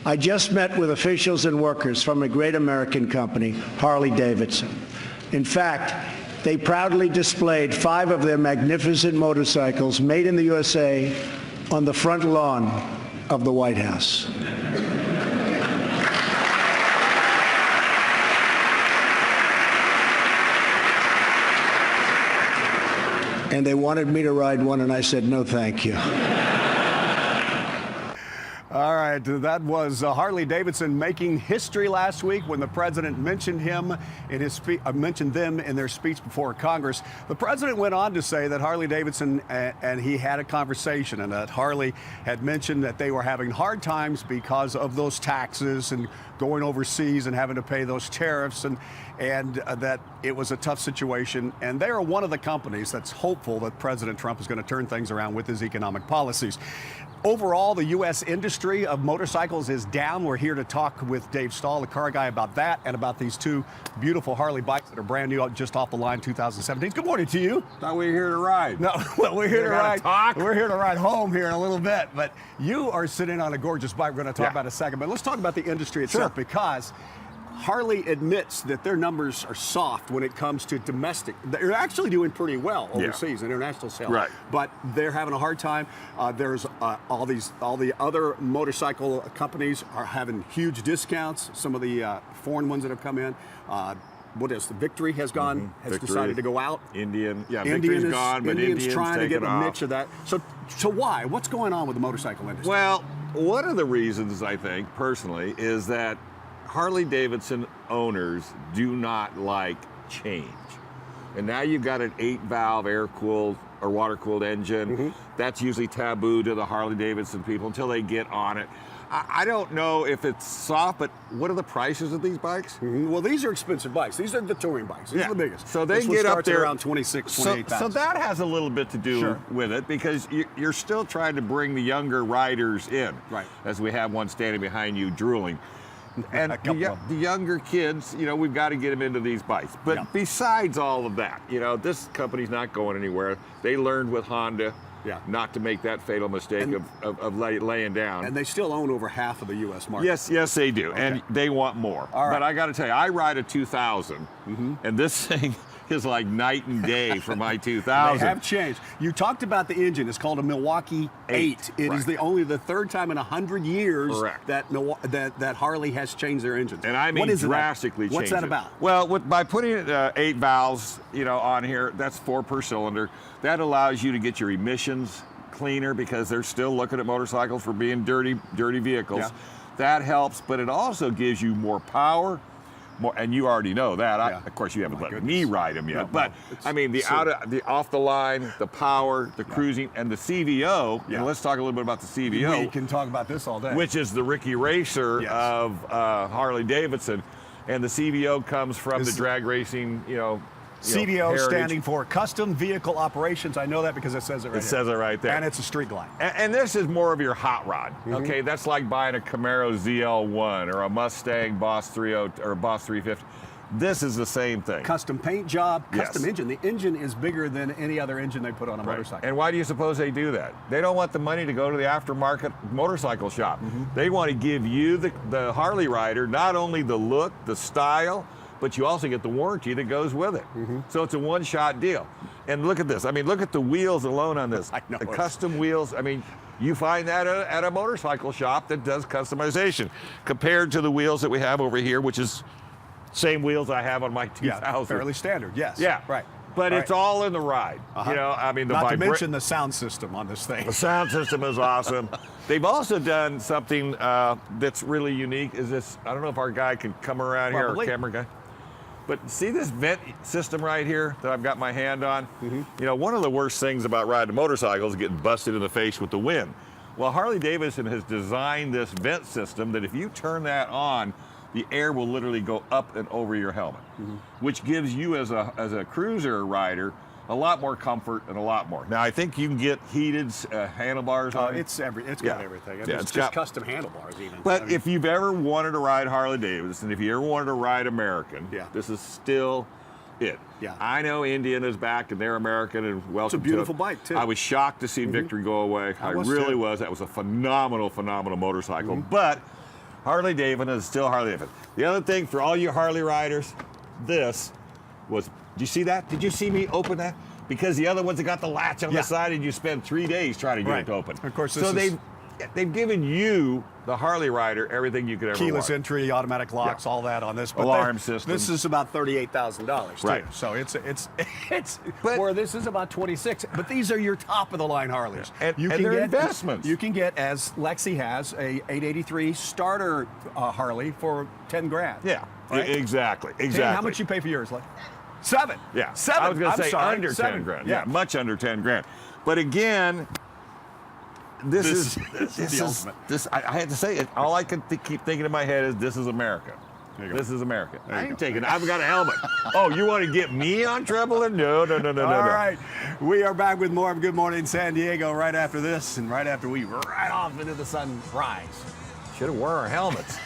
I just met with officials and workers from a great American company, Harley Davidson. In fact, they proudly displayed 5 of their magnificent motorcycles made in the USA on the front lawn of the White House. And they wanted me to ride one, and I said, no, thank you. All right, that was Harley Davidson making history last week when the president mentioned him in his mentioned them in their speech before Congress. The president went on to say that Harley Davidson and he had a conversation, and that Harley had mentioned that they were having hard times because of those taxes and going overseas and having to pay those tariffs, and that it was a tough situation. And they are one of the companies that's hopeful that President Trump is going to turn things around with his economic policies. Overall, the U.S. industry of motorcycles is down. We're here to talk with Dave Stahl, the car guy, about that and about these 2 beautiful Harley bikes that are brand new, just off the line, 2017. Good morning to you. Thought we were here to ride. No, well, we're here to ride. Talk. We're here to ride home here in a little bit. But you are sitting on a gorgeous bike. We're going to talk about in a second. But let's talk about the industry itself, because Harley admits that their numbers are soft when it comes to domestic. They're actually doing pretty well overseas, international sales. Right. But they're having a hard time. There's all the other motorcycle companies are having huge discounts. Some of the foreign ones that have come in. What else? The Victory has gone, has decided to go out. Victory's gone, but Indian's trying to get a off. niche of that. So why? What's going on with the motorcycle industry? Well, one of the reasons, I think, personally, is that Harley Davidson owners do not like change. And now you've got an 8-valve air-cooled or water-cooled engine. That's usually taboo to the Harley Davidson people until they get on it. I don't know if it's soft, but what are the prices of these bikes? Well, these are expensive bikes. These are the touring bikes. These are the biggest. So they this get up there around 26, 28,000. So that has a little bit to do with it, because you're still trying to bring the younger riders in. Right. As we have one standing behind you drooling. And the younger kids, we've got to get them into these bikes. But besides all of that, this company's not going anywhere. They learned with Honda not to make that fatal mistake of laying down. And they still own over half of the U.S. market. Yes, they do. Okay. And they want more. All right. But I got to tell you, I ride a 2000, and this thing is like night and day for my 2000. They have changed. You talked about the engine. It's called a Milwaukee 8. It is only the 3rd time in 100 years that Harley has changed their engines. And I mean drastically changed. What's that about? Well, by putting 8 valves, on here, that's 4 per cylinder. That allows you to get your emissions cleaner, because they're still looking at motorcycles for being dirty vehicles. Yeah. That helps, but it also gives you more power. And you already know that. Of course, you haven't let me ride them yet. But I mean, the off the line, the power, the cruising, and the CVO. And let's talk a little bit about the CVO. We can talk about this all day. Which is the Ricky Racer of Harley Davidson, and the CVO comes from the drag racing, CVO heritage. Standing for Custom Vehicle Operations. I know that because it says it right there. It says it right there. And it's a street glide. And this is more of your hot rod. Okay, that's like buying a Camaro ZL1 or a Mustang Boss 30 or Boss 350. This is the same thing. Custom paint job, custom engine. The engine is bigger than any other engine they put on a motorcycle. And why do you suppose they do that? They don't want the money to go to the aftermarket motorcycle shop. They want to give you, the Harley rider, not only the look, the style, but you also get the warranty that goes with it. So it's a one-shot deal. And look at this. I mean, look at the wheels alone on this. I know. The custom wheels. I mean, you find that at a motorcycle shop that does customization, compared to the wheels that we have over here, which is same wheels I have on my 2000. Yeah, fairly standard, yes. Yeah. Right. But it's all in the ride. I mean, not to mention the sound system on this thing. The sound system is awesome. They've also done something that's really unique. Is this? I don't know if our guy can come around here, our camera guy. But see this vent system right here that I've got my hand on? One of the worst things about riding a motorcycle is getting busted in the face with the wind. Well, Harley Davidson has designed this vent system that if you turn that on, the air will literally go up and over your helmet, which gives you as a cruiser rider a lot more comfort and a lot more. Now, I think you can get heated handlebars on it. It's got everything. It's just custom handlebars even. But if you've ever wanted to ride Harley Davidson, if you ever wanted to ride American, this is still it. Yeah. I know Indian is back and they're American and welcome. It's a beautiful bike too. I was shocked to see Victory go away. I really was. That was a phenomenal motorcycle. But Harley Davidson is still Harley Davidson. The other thing for all you Harley riders, this was, did you see that? Did you see me open that? Because the other ones that got the latch on the side and you spend 3 days trying to get it to open. Of course, so they've given you, the Harley rider, everything you could ever keyless want. entry, automatic locks, all that on this. But alarm system. This is about $38,000 too. Right. So it's where this is about 26. But these are your top of the line Harleys. And they're investments. You can get, as Lexi has, a 883 starter Harley for 10 grand. Yeah. Right? Exactly. Dan, how much you pay for yours, Lex? 7. Yeah. 7. I was going to say sorry, under 7 10 grand. Yeah, much under 10 grand. But again, this is the ultimate. I had to say it. All I can keep thinking in my head is this is America. This is America. I ain't taking it. I've got a helmet. Oh, you want to get me on trouble? No. All right. We are back with more of Good Morning San Diego right after this and right after we ride off into the sunrise. Should have worn our helmets.